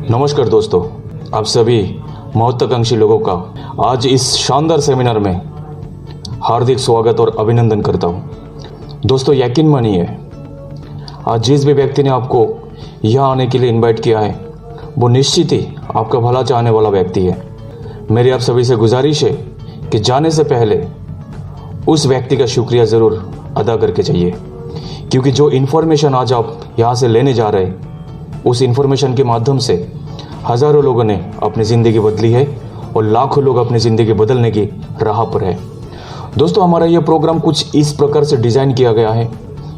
नमस्कार दोस्तों, आप सभी महत्वाकांक्षी लोगों का आज इस शानदार सेमिनार में हार्दिक स्वागत और अभिनंदन करता हूं। दोस्तों, यकीन मानिए, आज जिस भी व्यक्ति ने आपको यहाँ आने के लिए इनवाइट किया है वो निश्चित ही आपका भला चाहने वाला व्यक्ति है। मेरी आप सभी से गुजारिश है कि जाने से पहले उस व्यक्ति का शुक्रिया ज़रूर अदा करके जाइए, क्योंकि जो इन्फॉर्मेशन आज आप यहाँ से लेने जा रहे हैं उस इन्फॉर्मेशन के माध्यम से हज़ारों लोगों ने अपनी ज़िंदगी बदली है और लाखों लोग अपनी ज़िंदगी बदलने की राह पर है। दोस्तों, हमारा यह प्रोग्राम कुछ इस प्रकार से डिज़ाइन किया गया है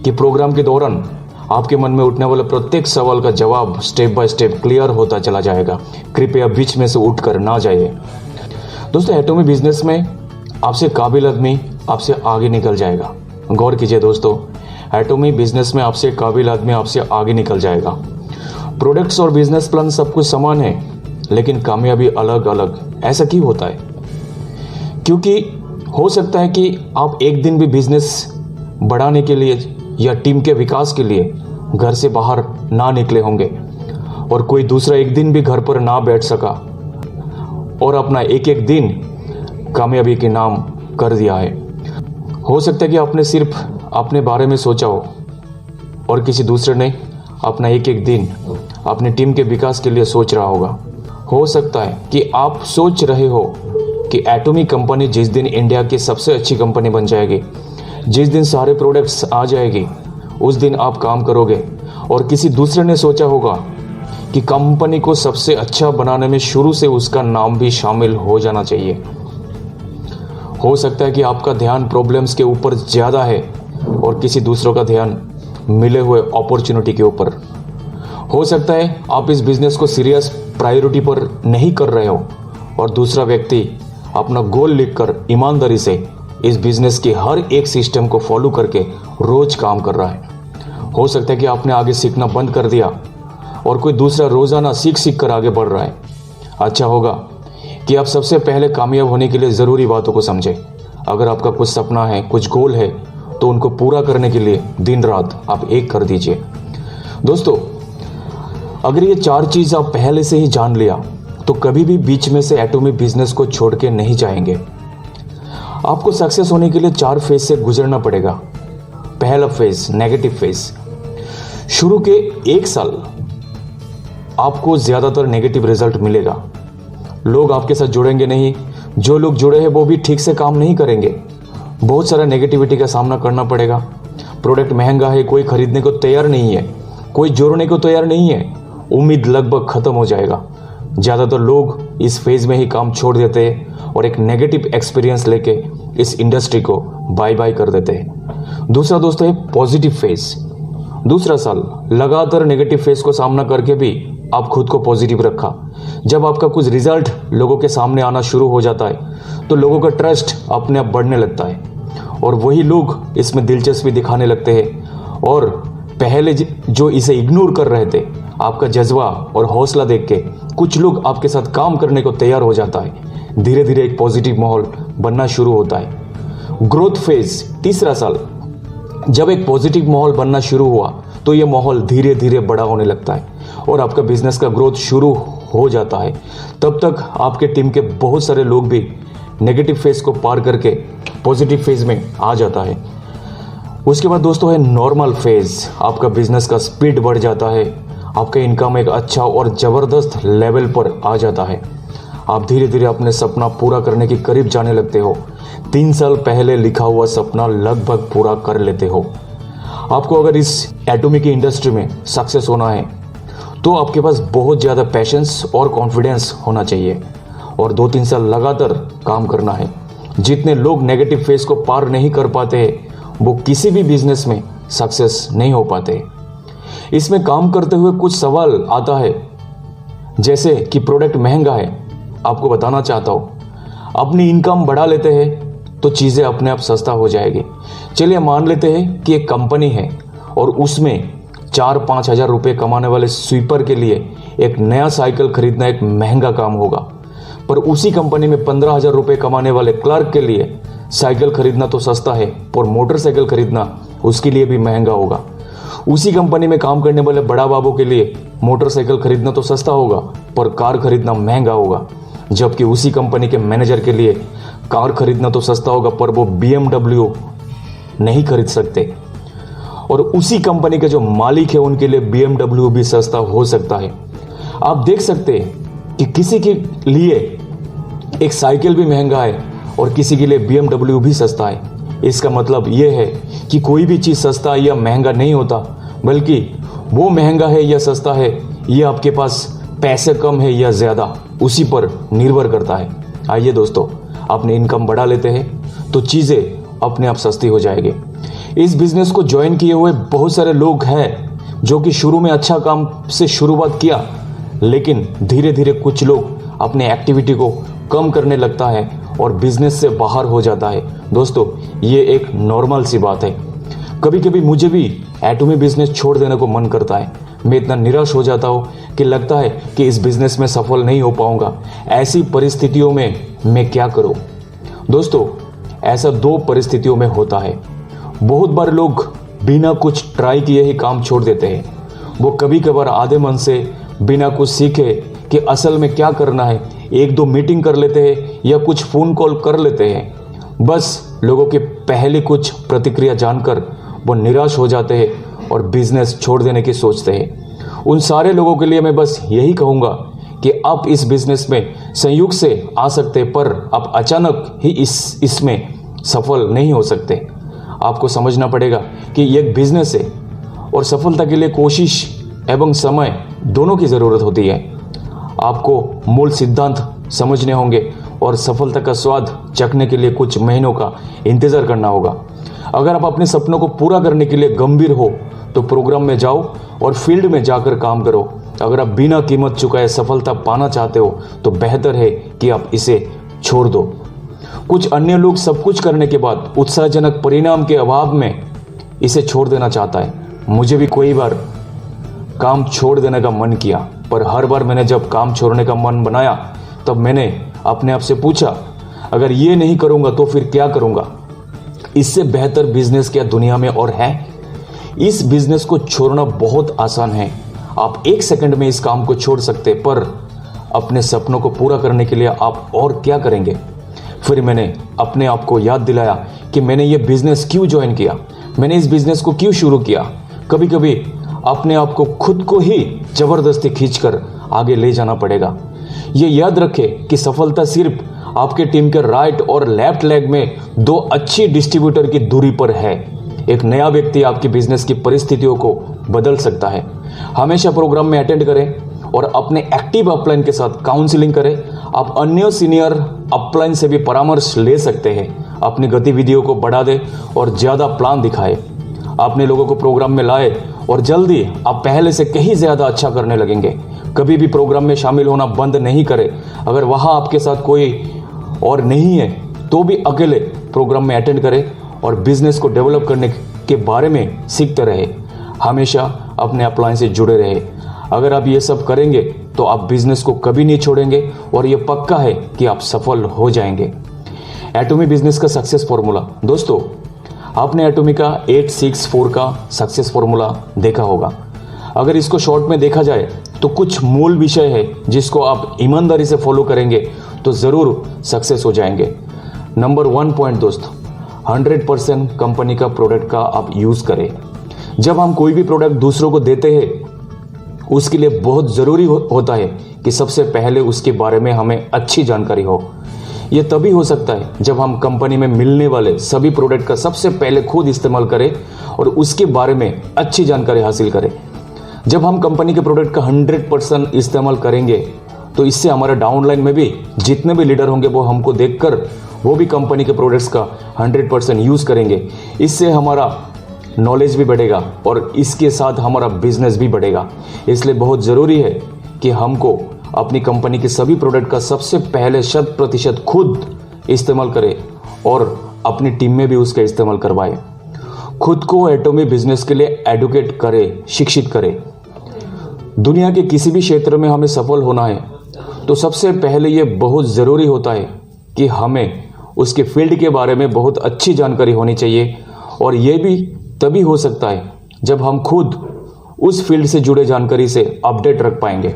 कि प्रोग्राम के दौरान आपके मन में उठने वाले प्रत्येक सवाल का जवाब स्टेप बाय स्टेप क्लियर होता चला जाएगा। कृपया बीच में से उठकर ना जाइए। दोस्तों, एटॉमिक बिजनेस में आपसे काबिल आदमी आपसे आगे निकल जाएगा। गौर कीजिए दोस्तों, एटॉमिक बिजनेस में आपसे काबिल आदमी आपसे आगे निकल जाएगा। प्रोडक्ट्स और बिजनेस प्लान सब कुछ समान है, लेकिन कामयाबी अलग अलग। ऐसा क्यों होता है? क्योंकि हो सकता है कि आप एक दिन भी बिजनेस बढ़ाने के लिए या टीम के विकास के लिए घर से बाहर ना निकले होंगे और कोई दूसरा एक दिन भी घर पर ना बैठ सका और अपना एक एक दिन कामयाबी के नाम कर दिया है। हो सकता है कि आपने सिर्फ अपने बारे में सोचा हो और किसी दूसरे ने अपना एक एक दिन अपनी टीम के विकास के लिए सोच रहा होगा। हो सकता है कि आप सोच रहे हो कि एटॉमिक कंपनी जिस दिन इंडिया की सबसे अच्छी कंपनी बन जाएगी, जिस दिन सारे प्रोडक्ट्स आ जाएगी, उस दिन आप काम करोगे। और किसी दूसरे ने सोचा होगा कि कंपनी को सबसे अच्छा बनाने में शुरू से उसका नाम भी शामिल हो जाना चाहिए। हो सकता है कि आपका ध्यान प्रॉब्लम्स के ऊपर ज़्यादा है और किसी दूसरों का ध्यान मिले हुए अपॉर्चुनिटी के ऊपर। हो सकता है आप इस बिजनेस को सीरियस प्रायोरिटी पर नहीं कर रहे हो और दूसरा व्यक्ति अपना गोल लिखकर ईमानदारी से इस बिजनेस के हर एक सिस्टम को फॉलो करके रोज काम कर रहा है। हो सकता है कि आपने आगे सीखना बंद कर दिया और कोई दूसरा रोजाना सीख कर आगे बढ़ रहा है। अच्छा होगा कि आप सबसे पहले कामयाब होने के लिए ज़रूरी बातों को समझें। अगर आपका कुछ सपना है, कुछ गोल है, तो उनको पूरा करने के लिए दिन रात आप एक कर दीजिए। दोस्तों, अगर ये चार चीज़ आप पहले से ही जान लिया तो कभी भी बीच में से एटॉमिक बिजनेस को छोड़ के नहीं जाएंगे। आपको सक्सेस होने के लिए 4 फेज से गुजरना पड़ेगा। पहला फेज, नेगेटिव फेज। शुरू के 1 साल आपको ज़्यादातर नेगेटिव रिजल्ट मिलेगा। लोग आपके साथ जुड़ेंगे नहीं, जो लोग जुड़े हैं वो भी ठीक से काम नहीं करेंगे। बहुत सारा नेगेटिविटी का सामना करना पड़ेगा। प्रोडक्ट महंगा है, कोई खरीदने को तैयार नहीं है, कोई जोड़ने को तैयार नहीं है, उम्मीद लगभग खत्म हो जाएगा। ज़्यादातर लोग इस फेज में ही काम छोड़ देते हैं और एक नेगेटिव एक्सपीरियंस लेके इस इंडस्ट्री को बाय बाय कर देते हैं। दूसरा दोस्तों है पॉजिटिव फेज। दूसरा साल लगातार नेगेटिव फेज को सामना करके भी आप खुद को पॉजिटिव रखा। जब आपका कुछ रिजल्ट लोगों के सामने आना शुरू हो जाता है तो लोगों का ट्रस्ट अपने आप बढ़ने लगता है और वही लोग इसमें दिलचस्पी दिखाने लगते हैं। और पहले जो इसे इग्नोर कर रहे थे, आपका जज्बा और हौसला देख के कुछ लोग आपके साथ काम करने को तैयार हो जाता है। धीरे धीरे एक पॉजिटिव माहौल बनना शुरू होता है। ग्रोथ फेज, तीसरा साल। जब एक पॉजिटिव माहौल बनना शुरू हुआ तो ये माहौल धीरे धीरे बड़ा होने लगता है और आपका बिजनेस का ग्रोथ शुरू हो जाता है। तब तक आपके टीम के बहुत सारे लोग भी नेगेटिव फेज को पार करके पॉजिटिव फेज में आ जाता है। उसके बाद दोस्तों है नॉर्मल फेज। आपका बिजनेस का स्पीड बढ़ जाता है, आपका इनकम एक अच्छा और ज़बरदस्त लेवल पर आ जाता है। आप धीरे धीरे अपने सपना पूरा करने के करीब जाने लगते हो। 3 साल पहले लिखा हुआ सपना लगभग पूरा कर लेते हो। आपको अगर इस एटॉमिक की इंडस्ट्री में सक्सेस होना है तो आपके पास बहुत ज़्यादा पैशंस और कॉन्फिडेंस होना चाहिए और 2-3 साल लगातार काम करना है। जितने लोग नेगेटिव फेज को पार नहीं कर पाते वो किसी भी बिजनेस में सक्सेस नहीं हो पाते। इसमें काम करते हुए कुछ सवाल आता है, जैसे कि प्रोडक्ट महंगा है। आपको बताना चाहता हूँ, अपनी इनकम बढ़ा लेते हैं तो चीज़ें अपने आप सस्ता हो जाएगी। चलिए मान लेते हैं कि एक कंपनी है और उसमें 4-5 हज़ार रुपये कमाने वाले स्वीपर के लिए एक नया साइकिल खरीदना एक महंगा काम होगा, पर उसी कंपनी में 15,000 रुपये कमाने वाले क्लर्क के लिए साइकिल खरीदना तो सस्ता है, पर मोटरसाइकिल खरीदना उसके लिए भी महंगा होगा। उसी कंपनी में काम करने वाले बड़ा बाबू के लिए मोटरसाइकिल खरीदना तो सस्ता होगा, पर कार खरीदना महंगा होगा। जबकि उसी कंपनी के मैनेजर के लिए कार खरीदना तो सस्ता होगा, पर वो BMW नहीं खरीद सकते। और उसी कंपनी के जो मालिक है उनके लिए BMW भी सस्ता हो सकता है। आप देख सकते हैं कि किसी के लिए एक साइकिल भी महंगा है और किसी के लिए BMW भी सस्ता है। इसका मतलब यह है कि कोई भी चीज़ सस्ता या महंगा नहीं होता, बल्कि वो महंगा है या सस्ता है, ये आपके पास पैसे कम है या ज़्यादा, उसी पर निर्भर करता है। आइए दोस्तों, अपनी इनकम बढ़ा लेते हैं तो चीज़ें अपने आप सस्ती हो जाएगी। इस बिज़नेस को ज्वाइन किए हुए बहुत सारे लोग हैं जो कि शुरू में अच्छा काम से शुरुआत किया, लेकिन धीरे धीरे कुछ लोग अपने एक्टिविटी को कम करने लगता है और बिजनेस से बाहर हो जाता है। दोस्तों, ये एक नॉर्मल सी बात है। कभी कभी मुझे भी एटॉमी बिजनेस छोड़ देने को मन करता है। मैं इतना निराश हो जाता हूँ कि लगता है कि इस बिजनेस में सफल नहीं हो पाऊंगा। ऐसी परिस्थितियों में मैं क्या करूँ? दोस्तों, ऐसा दो परिस्थितियों में होता है। बहुत बार लोग बिना कुछ ट्राई किए ही काम छोड़ देते हैं। वो कभी कभार आधे मन से बिना कुछ सीखे कि असल में क्या करना है, एक दो मीटिंग कर लेते हैं या कुछ फ़ोन कॉल कर लेते हैं। बस लोगों के पहले कुछ प्रतिक्रिया जानकर वो निराश हो जाते हैं और बिजनेस छोड़ देने की सोचते हैं। उन सारे लोगों के लिए मैं बस यही कहूँगा कि आप इस बिजनेस में संयोग से आ सकते, पर आप अचानक ही इसमें सफल नहीं हो सकते। आपको समझना पड़ेगा कि ये एक बिजनेस है और सफलता के लिए कोशिश एवं समय दोनों की ज़रूरत होती है। आपको मूल सिद्धांत समझने होंगे और सफलता का स्वाद चखने के लिए कुछ महीनों का इंतज़ार करना होगा। अगर आप अपने सपनों को पूरा करने के लिए गंभीर हो तो प्रोग्राम में जाओ और फील्ड में जाकर काम करो। अगर आप बिना कीमत चुकाए सफलता पाना चाहते हो तो बेहतर है कि आप इसे छोड़ दो। कुछ अन्य लोग सब कुछ करने के बाद उत्साहजनक परिणाम के अभाव में इसे छोड़ देना चाहता है। मुझे भी कई बार काम छोड़ देने का मन किया, पर हर बार मैंने जब काम छोड़ने का मन बनाया तब मैंने अपने आप से पूछा, अगर ये नहीं करूँगा तो फिर क्या करूँगा? इससे बेहतर बिजनेस क्या दुनिया में और है? इस बिजनेस को छोड़ना बहुत आसान है। आप 1 सेकंड में इस काम को छोड़ सकते, पर अपने सपनों को पूरा करने के लिए आप और क्या करेंगे? फिर मैंने अपने आप को याद दिलाया कि मैंने ये बिजनेस क्यों ज्वाइन किया, मैंने इस बिजनेस को क्यों शुरू किया। कभी कभी अपने आप को खुद को ही जबरदस्ती खींचकर आगे ले जाना पड़ेगा। ये याद रखें कि सफलता सिर्फ आपके टीम के राइट और लेफ्ट लेग में 2 अच्छी डिस्ट्रीब्यूटर की दूरी पर है। एक नया व्यक्ति आपकी बिजनेस की परिस्थितियों को बदल सकता है। हमेशा प्रोग्राम में अटेंड करें और अपने एक्टिव अपलाइन के साथ काउंसलिंग करें। आप अन्य सीनियर अपलाइन से भी परामर्श ले सकते हैं। अपनी गतिविधियों को बढ़ा दें और ज़्यादा प्लान दिखाएं। अपने लोगों को प्रोग्राम में लाए और जल्दी आप पहले से कहीं ज़्यादा अच्छा करने लगेंगे। कभी भी प्रोग्राम में शामिल होना बंद नहीं करें। अगर वहाँ आपके साथ कोई और नहीं है तो भी अकेले प्रोग्राम में अटेंड करें और बिजनेस को डेवलप करने के बारे में सीखते रहे। हमेशा अपने अपलाइन से जुड़े रहे। अगर आप ये सब करेंगे तो आप बिजनेस को कभी नहीं छोड़ेंगे और ये पक्का है कि आप सफल हो जाएंगे। एटॉमी बिजनेस का सक्सेस फॉर्मूला। दोस्तों, आपने एटॉमी का 864 का सक्सेस फॉर्मूला देखा होगा। अगर इसको शॉर्ट में देखा जाए तो कुछ मूल विषय है जिसको आप ईमानदारी से फॉलो करेंगे तो ज़रूर सक्सेस हो जाएंगे। नंबर 1 पॉइंट दोस्त, 100% कंपनी का प्रोडक्ट का आप यूज़ करें। जब हम कोई भी प्रोडक्ट दूसरों को देते हैं उसके लिए बहुत ज़रूरी होता है कि सबसे पहले उसके बारे में हमें अच्छी जानकारी हो। यह तभी हो सकता है जब हम कंपनी में मिलने वाले सभी प्रोडक्ट का सबसे पहले खुद इस्तेमाल करें और उसके बारे में अच्छी जानकारी हासिल करें। जब हम कंपनी के प्रोडक्ट का 100% इस्तेमाल करेंगे तो इससे हमारे डाउनलाइन में भी जितने भी लीडर होंगे वो हमको देखकर वो भी कंपनी के प्रोडक्ट्स का 100% यूज़ करेंगे। इससे हमारा नॉलेज भी बढ़ेगा और इसके साथ हमारा बिजनेस भी बढ़ेगा। इसलिए बहुत ज़रूरी है कि हमको अपनी कंपनी के सभी प्रोडक्ट का सबसे पहले 100% खुद इस्तेमाल करें और अपनी टीम में भी उसका इस्तेमाल करवाएं। खुद को एटॉमी बिजनेस के लिए एडुकेट करें, शिक्षित करें। दुनिया के किसी भी क्षेत्र में हमें सफल होना है तो सबसे पहले ये बहुत ज़रूरी होता है कि हमें उसके फील्ड के बारे में बहुत अच्छी जानकारी होनी चाहिए। और ये भी तभी हो सकता है जब हम खुद उस फील्ड से जुड़े जानकारी से अपडेट रख पाएंगे।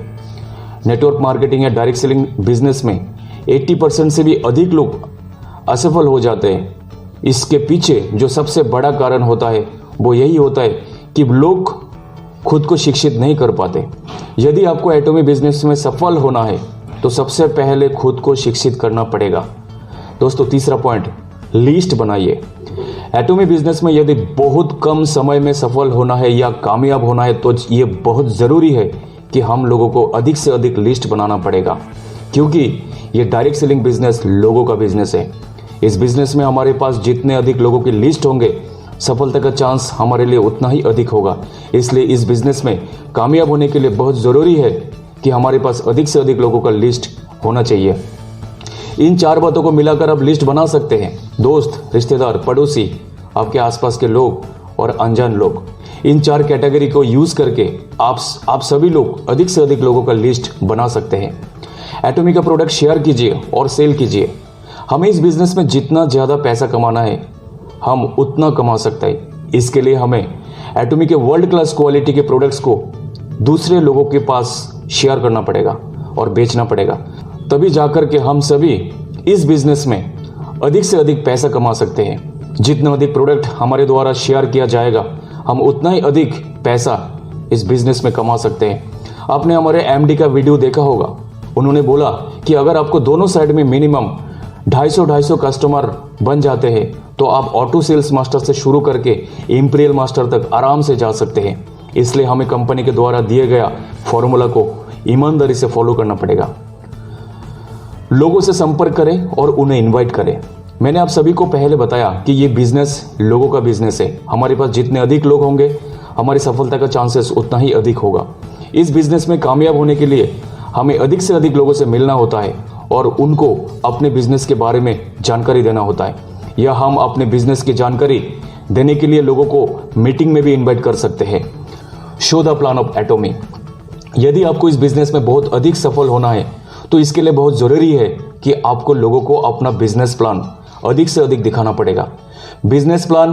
नेटवर्क मार्केटिंग या डायरेक्ट सेलिंग बिजनेस में 80% से भी अधिक लोग असफल हो जाते हैं। इसके पीछे जो सबसे बड़ा कारण होता है वो यही होता है कि लोग खुद को शिक्षित नहीं कर पाते। यदि आपको एटॉमी बिजनेस में सफल होना है तो सबसे पहले खुद को शिक्षित करना पड़ेगा। दोस्तों, तीसरा पॉइंट, लिस्ट बनाइए। एटॉमी बिजनेस में यदि बहुत कम समय में सफल होना है या कामयाब होना है तो ये बहुत ज़रूरी है कि हम लोगों को अधिक से अधिक लिस्ट बनाना पड़ेगा, क्योंकि ये डायरेक्ट सेलिंग बिजनेस लोगों का बिजनेस है। इस बिजनेस में हमारे पास जितने अधिक लोगों की लिस्ट होंगे, सफलता का चांस हमारे लिए उतना ही अधिक होगा। इसलिए इस बिजनेस में कामयाब होने के लिए बहुत ज़रूरी है कि हमारे पास अधिक से अधिक लोगों का लिस्ट होना चाहिए। इन 4 बातों को मिलाकर आप लिस्ट बना सकते हैं। दोस्त, रिश्तेदार, पड़ोसी, आपके आसपास के लोग और अनजान लोग, इन 4 कैटेगरी को यूज करके आप सभी लोग अधिक से अधिक लोगों का लिस्ट बना सकते हैं। एटॉमी का प्रोडक्ट शेयर कीजिए और सेल कीजिए। हमें इस बिजनेस में जितना ज़्यादा पैसा कमाना है हम उतना कमा सकते हैं। इसके लिए हमें एटॉमी के वर्ल्ड क्लास क्वालिटी के प्रोडक्ट्स को दूसरे लोगों के पास शेयर करना पड़ेगा और बेचना पड़ेगा। तभी जाकर के हम सभी इस बिजनेस में अधिक से अधिक पैसा कमा सकते हैं। जितना अधिक प्रोडक्ट हमारे द्वारा शेयर किया जाएगा हम उतना ही अधिक पैसा इस बिजनेस में कमा सकते हैं। आपने हमारे एमडी का वीडियो देखा होगा। उन्होंने बोला कि अगर आपको दोनों साइड में मिनिमम 250 कस्टमर बन जाते हैं तो आप ऑटो सेल्स मास्टर से शुरू करके इंपीरियल मास्टर तक आराम से जा सकते हैं। इसलिए हमें कंपनी के द्वारा दिए गया फॉर्मूला को ईमानदारी से फॉलो करना पड़ेगा। लोगों से संपर्क करें और उन्हें इनवाइट करें। मैंने आप सभी को पहले बताया कि ये बिजनेस लोगों का बिजनेस है। हमारे पास जितने अधिक लोग होंगे हमारी सफलता का चांसेस उतना ही अधिक होगा। इस बिजनेस में कामयाब होने के लिए हमें अधिक से अधिक लोगों से मिलना होता है और उनको अपने बिजनेस के बारे में जानकारी देना होता है, या हम अपने बिजनेस की जानकारी देने के लिए लोगों को मीटिंग में भी इनवाइट कर सकते हैं। Show the plan of एटॉमी। यदि आपको इस बिजनेस में बहुत अधिक सफल होना है तो इसके लिए बहुत ज़रूरी है कि आपको लोगों को अपना बिजनेस प्लान अधिक से अधिक दिखाना पड़ेगा। बिजनेस प्लान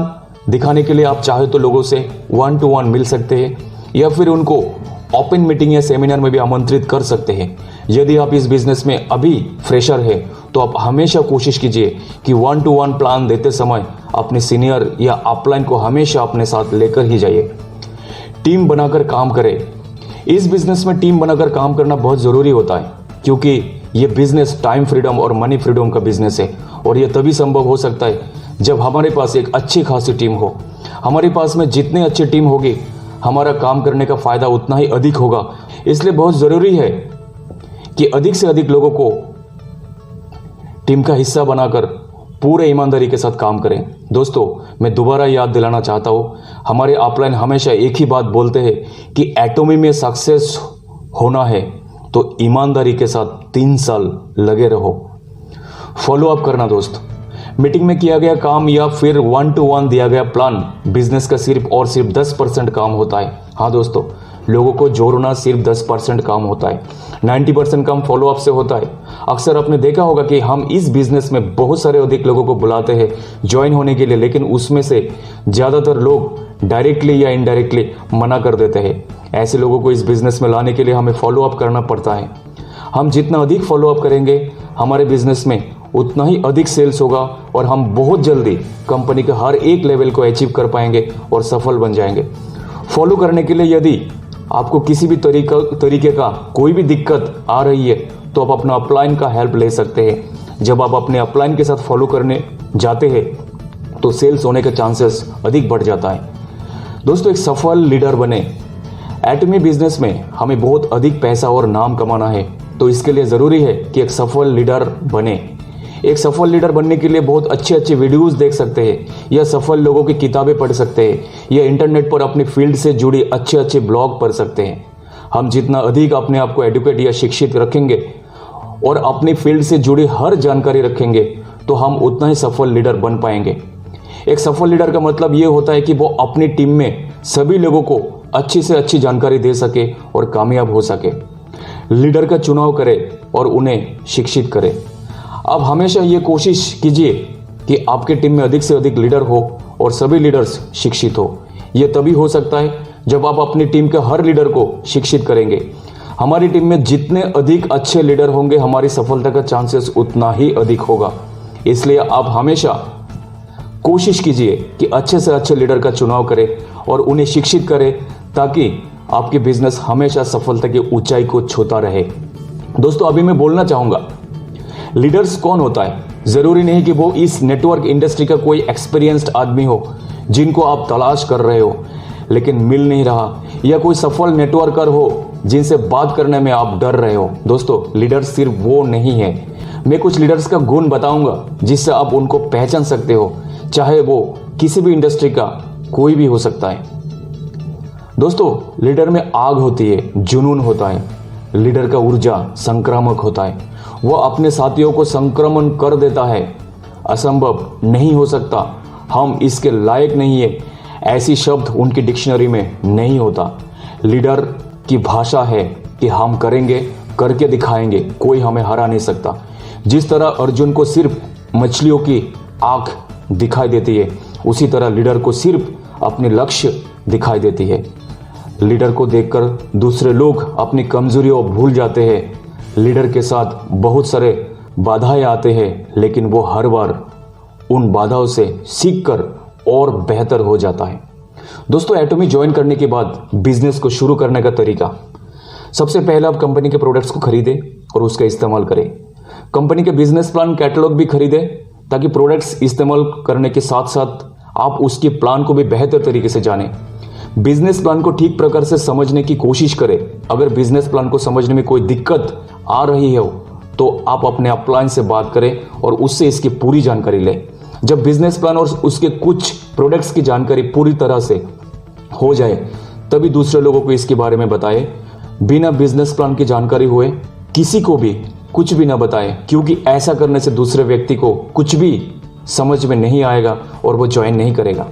दिखाने के लिए आप चाहे तो लोगों से 1-to-1 मिल सकते हैं या फिर उनको ओपन मीटिंग या सेमिनार में भी आमंत्रित कर सकते हैं। यदि आप इस बिजनेस में अभी फ्रेशर है तो आप हमेशा कोशिश कीजिए कि 1-to-1 प्लान देते समय अपने सीनियर या अपलाइन को हमेशा अपने साथ लेकर ही जाइए। टीम बनाकर काम करें। इस बिजनेस में टीम बनाकर काम करना बहुत ज़रूरी होता है, क्योंकि ये बिजनेस टाइम फ्रीडम और मनी फ्रीडम का बिजनेस है और ये तभी संभव हो सकता है जब हमारे पास एक अच्छी खासी टीम हो। हमारे पास में जितनी अच्छी टीम होगी हमारा काम करने का फायदा उतना ही अधिक होगा। इसलिए बहुत ज़रूरी है कि अधिक से अधिक लोगों को टीम का हिस्सा बनाकर पूरे ईमानदारी के साथ काम करें। दोस्तों, मैं दोबारा याद दिलाना चाहता हूँ, हमारे अपलाइन हमेशा एक ही बात बोलते हैं कि एटॉमी में सक्सेस होना है तो ईमानदारी के साथ 3 साल लगे रहो। फॉलो अप करना दोस्त। मीटिंग में किया गया काम या फिर 1-to-1 दिया गया प्लान बिजनेस का सिर्फ और सिर्फ 10% काम होता है। हाँ दोस्तों, लोगों को जोड़ना सिर्फ 10% काम होता है। 90% काम फॉलो अप से होता है। अक्सर आपने देखा होगा कि हम इस बिजनेस में बहुत सारे अधिक लोगों को बुलाते हैं ज्वाइन होने के लिए, लेकिन उसमें से ज़्यादातर लोग डायरेक्टली या इनडायरेक्टली मना कर देते हैं। ऐसे लोगों को इस बिजनेस में लाने के लिए हमें फॉलो अप करना पड़ता है। हम जितना अधिक फॉलो अप करेंगे हमारे बिजनेस में उतना ही अधिक सेल्स होगा और हम बहुत जल्दी कंपनी के हर एक लेवल को अचीव कर पाएंगे और सफल बन जाएंगे। फॉलो करने के लिए यदि आपको किसी भी तरीके का कोई भी दिक्कत आ रही है तो आप अपना अपलाइन का हेल्प ले सकते हैं। जब आप अपने अपलाइन के साथ फॉलो करने जाते हैं तो सेल्स होने के चांसेस अधिक बढ़ जाता है। दोस्तों, एक सफल लीडर बने। एटॉमी बिजनेस में हमें बहुत अधिक पैसा और नाम कमाना है तो इसके लिए ज़रूरी है कि एक सफल लीडर बने। एक सफल लीडर बनने के लिए बहुत अच्छे अच्छे वीडियोस देख सकते हैं या सफल लोगों की किताबें पढ़ सकते हैं या इंटरनेट पर अपनी फील्ड से जुड़ी अच्छे अच्छे ब्लॉग पढ़ सकते हैं। हम जितना अधिक अपने आप को एडुकेट या शिक्षित रखेंगे और अपनी फील्ड से जुड़ी हर जानकारी रखेंगे तो हम उतना ही सफल लीडर बन पाएंगे। एक सफल लीडर का मतलब ये होता है कि वो अपनी टीम में सभी लोगों को अच्छी से अच्छी जानकारी दे सके और कामयाब हो सके। लीडर का चुनाव करें और उन्हें शिक्षित करें। अब हमेशा ये कोशिश कीजिए कि आपके टीम में अधिक से अधिक लीडर हो और सभी लीडर्स शिक्षित हो। ये तभी हो सकता है जब आप अपनी टीम के हर लीडर को शिक्षित करेंगे। हमारी टीम में जितने अधिक अच्छे लीडर होंगे, हमारी सफलता का चांसेस उतना ही अधिक होगा। इसलिए आप हमेशा कोशिश कीजिए कि अच्छे से अच्छे लीडर का चुनाव करें और उन्हें शिक्षित करें, ताकि आपकी बिजनेस हमेशा सफलता की ऊंचाई को छूता रहे। दोस्तों, अभी मैं बोलना चाहूंगा, लीडर्स कौन होता है? जरूरी नहीं कि वो इस नेटवर्क इंडस्ट्री का कोई एक्सपीरियंस्ड आदमी हो जिनको आप तलाश कर रहे हो लेकिन मिल नहीं रहा, या कोई सफल नेटवर्कर हो जिनसे बात करने में आप डर रहे हो। दोस्तों, लीडर सिर्फ वो नहीं है। मैं कुछ लीडर्स का गुण बताऊंगा जिससे आप उनको पहचान सकते हो, चाहे वो किसी भी इंडस्ट्री का कोई भी हो सकता है। दोस्तों, लीडर में आग होती है, जुनून होता है। लीडर का ऊर्जा संक्रामक होता है, वो अपने साथियों को संक्रमण कर देता है। असंभव नहीं हो सकता, हम इसके लायक नहीं है, ऐसी शब्द उनकी डिक्शनरी में नहीं होता। लीडर की भाषा है कि हम करेंगे, करके दिखाएंगे, कोई हमें हरा नहीं सकता। जिस तरह अर्जुन को सिर्फ मछलियों की आंख दिखाई देती है, उसी तरह लीडर को सिर्फ अपने लक्ष्य दिखाई देती है। लीडर को देखकर दूसरे लोग अपनी कमजोरियों भूल जाते हैं। लीडर के साथ बहुत सारे बाधाएं आते हैं, लेकिन वो हर बार उन बाधाओं से सीखकर और बेहतर हो जाता है। दोस्तों, एटोमी ज्वाइन करने के बाद बिजनेस को शुरू करने का तरीका, सबसे पहले आप कंपनी के प्रोडक्ट्स को खरीदें और उसका इस्तेमाल करें। कंपनी के बिजनेस प्लान कैटलॉग भी खरीदें, ताकि प्रोडक्ट्स इस्तेमाल करने के साथ साथ आप उसके प्लान को भी बेहतर तरीके से जानें। बिजनेस प्लान को ठीक प्रकार से समझने की कोशिश करें। अगर बिजनेस प्लान को समझने में कोई दिक्कत आ रही हो तो आप अपने अपलाइन से बात करें और उससे इसकी पूरी जानकारी लें। जब बिजनेस प्लान और उसके कुछ प्रोडक्ट्स की जानकारी पूरी तरह से हो जाए, तभी दूसरे लोगों को इसके बारे में बताएं। बिना बिजनेस प्लान की जानकारी हुए किसी को भी कुछ भी ना बताएं, क्योंकि ऐसा करने से दूसरे व्यक्ति को कुछ भी समझ में नहीं आएगा और वो ज्वाइन नहीं करेगा।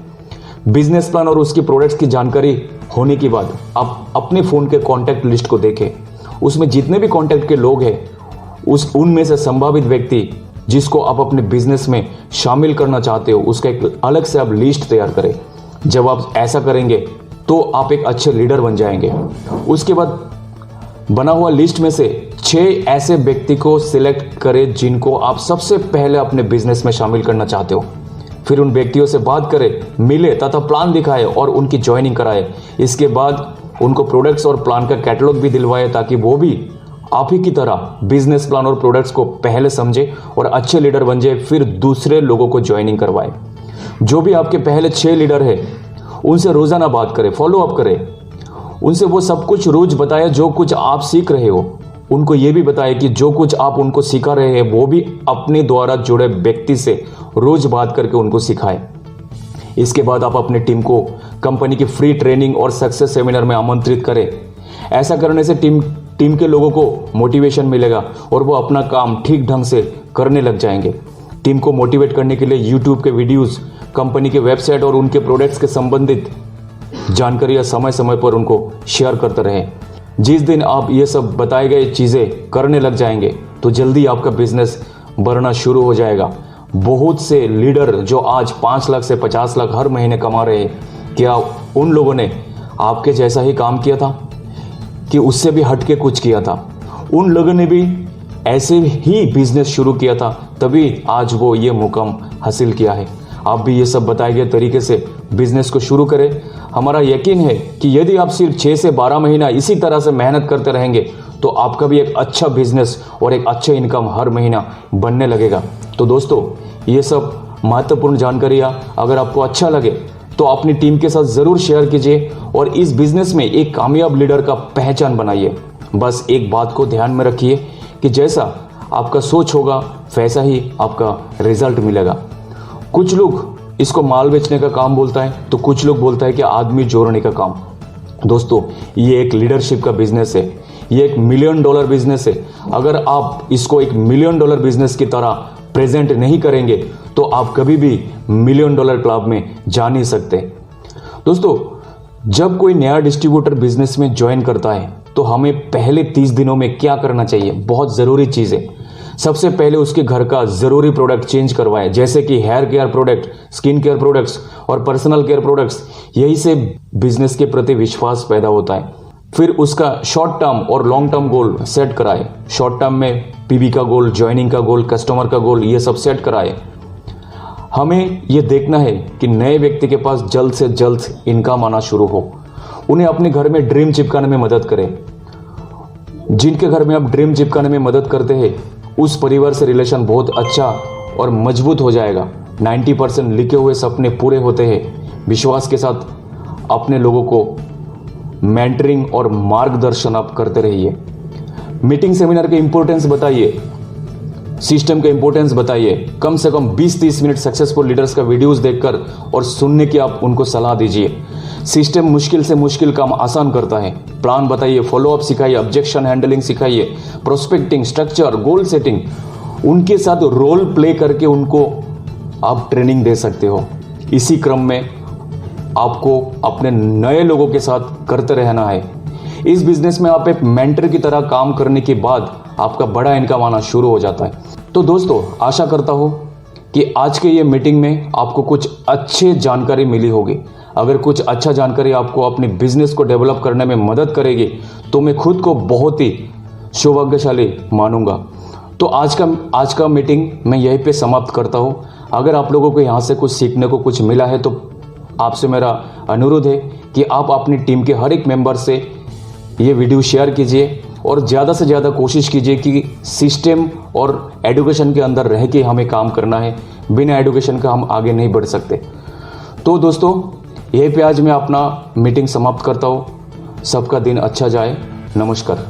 बिजनेस प्लान और उसके प्रोडक्ट्स की जानकारी होने के बाद आप अपने फ़ोन के कॉन्टैक्ट लिस्ट को देखें। उसमें जितने भी कॉन्टैक्ट के लोग हैं, उनमें से संभावित व्यक्ति जिसको आप अपने बिजनेस में शामिल करना चाहते हो, उसका एक अलग से आप लिस्ट तैयार करें। जब आप ऐसा करेंगे तो आप एक अच्छे लीडर बन जाएंगे। उसके बाद बना हुआ लिस्ट में से 6 ऐसे व्यक्ति को सिलेक्ट करें जिनको आप सबसे पहले अपने बिजनेस में शामिल करना चाहते हो। फिर उन व्यक्तियों से बात करें, मिले तथा प्लान दिखाए और उनकी ज्वाइनिंग कराए। इसके बाद उनको प्रोडक्ट्स और प्लान का कैटलॉग भी दिलवाए, ताकि वो भी आप ही की तरह बिजनेस प्लान और प्रोडक्ट्स को पहले समझे और अच्छे लीडर बन जाए। फिर दूसरे लोगों को ज्वाइनिंग करवाए। जो भी आपके पहले 6 लीडर है, उनसे रोजाना बात करें, फॉलो अप करें। उनसे वो सब कुछ रोज बताए जो कुछ आप सीख रहे हो। उनको ये भी बताए कि जो कुछ आप उनको सिखा रहे हैं, वो भी अपने द्वारा जुड़े व्यक्ति से रोज बात करके उनको सिखाएं। इसके बाद आप अपनी टीम को कंपनी की फ्री ट्रेनिंग और सक्सेस सेमिनार में आमंत्रित करें। ऐसा करने से टीम के लोगों को मोटिवेशन मिलेगा और वो अपना काम ठीक ढंग से करने लग जाएंगे। टीम को मोटिवेट करने के लिए यूट्यूब के वीडियोस, कंपनी के वेबसाइट और उनके प्रोडक्ट्स के संबंधित जानकारियां समय समय पर उनको शेयर करते रहें। जिस दिन आप ये सब बताए गए चीज़ें करने लग जाएंगे तो जल्दी आपका बिजनेस बढ़ना शुरू हो जाएगा। बहुत से लीडर जो आज 5 लाख से 50 लाख हर महीने कमा रहे हैं, क्या उन लोगों ने आपके जैसा ही काम किया था कि उससे भी हटके कुछ किया था? उन लोगों ने भी ऐसे ही बिजनेस शुरू किया था, तभी आज वो ये मुकाम हासिल किया है। आप भी ये सब बताए गए तरीके से बिजनेस को शुरू करें। हमारा यकीन है कि यदि आप सिर्फ 6 से 12 महीना इसी तरह से मेहनत करते रहेंगे तो आपका भी एक अच्छा बिजनेस और एक अच्छा इनकम हर महीना बनने लगेगा। तो दोस्तों, ये सब महत्वपूर्ण जानकारियाँ अगर आपको अच्छा लगे तो अपनी टीम के साथ ज़रूर शेयर कीजिए और इस बिजनेस में एक कामयाब लीडर का पहचान बनाइए। बस एक बात को ध्यान में रखिए कि जैसा आपका सोच होगा वैसा ही आपका रिजल्ट मिलेगा। कुछ लोग इसको माल बेचने का काम बोलता है तो कुछ लोग बोलता है कि आदमी जोड़ने का काम। दोस्तों, ये एक लीडरशिप का बिजनेस है, ये एक $1 मिलियन बिजनेस है। अगर आप इसको एक $1 मिलियन बिजनेस की तरह प्रेजेंट नहीं करेंगे तो आप कभी भी $1 मिलियन क्लब में जा नहीं सकते। दोस्तों, जब कोई नया डिस्ट्रीब्यूटर बिजनेस में ज्वाइन करता है तो हमें पहले 30 दिनों में क्या करना चाहिए, बहुत ज़रूरी चीज़ है। सबसे पहले उसके घर का ज़रूरी प्रोडक्ट चेंज करवाएं, जैसे कि hair care product, skin care products और पर्सनल केयर प्रोडक्ट्स। यही से बिजनेस के प्रति विश्वास पैदा होता है। फिर उसका शॉर्ट टर्म और लॉन्ग टर्म गोल सेट कराए। शॉर्ट टर्म में पीबी का गोल, ज्वाइनिंग का गोल, कस्टमर का गोल, ये सब सेट कराए। हमें ये देखना है कि नए व्यक्ति के पास जल्द से जल्द इनकम आना शुरू हो। उन्हें अपने घर में ड्रीम चिपकाने में मदद करें। जिनके घर में आप ड्रीम चिपकाने में मदद करते हैं, उस परिवार से रिलेशन बहुत अच्छा और मजबूत हो जाएगा। 90% लिखे हुए सपने पूरे होते हैं। विश्वास के साथ अपने लोगों को मेंटरिंग और मार्गदर्शन आप करते रहिए। मीटिंग सेमिनार के इंपॉर्टेंस बताइए, सिस्टम का इंपॉर्टेंस बताइए। कम से कम 20-30 मिनट सक्सेसफुल लीडर्स का वीडियोस देखकर और सुनने की आप उनको सलाह दीजिए। सिस्टम मुश्किल से मुश्किल काम आसान करता है। प्लान बताइए, फॉलोअप सिखाइए, ऑब्जेक्शन हैंडलिंग सिखाइए, प्रोस्पेक्टिंग, स्ट्रक्चर, गोल सेटिंग। उनके साथ रोल प्ले करके उनको आप ट्रेनिंग दे सकते हो। इसी क्रम में आपको अपने नए लोगों के साथ करते रहना है। इस बिजनेस में आप एक मेंटर की तरह काम करने के बाद आपका बड़ा इनकम आना शुरू हो जाता है। तो दोस्तों, आशा करता हूं कि आज के ये मीटिंग में आपको कुछ अच्छी जानकारी मिली होगी। अगर कुछ अच्छा जानकारी आपको अपने बिजनेस को डेवलप करने में मदद करेगी तो मैं खुद को बहुत ही सौभाग्यशाली मानूंगा। तो आज का मीटिंग मैं यहीं पे समाप्त करता हूं। अगर आप लोगों को यहाँ से कुछ सीखने को कुछ मिला है तो आपसे मेरा अनुरोध है कि आप अपनी टीम के हर एक मेंबर से ये वीडियो शेयर कीजिए और ज़्यादा से ज़्यादा कोशिश कीजिए कि सिस्टम और एजुकेशन के अंदर रह के हमें काम करना है। बिना एजुकेशन का हम आगे नहीं बढ़ सकते। तो दोस्तों, यहीं पे आज मैं अपना मीटिंग समाप्त करता हूँ। सबका दिन अच्छा जाए। नमस्कार।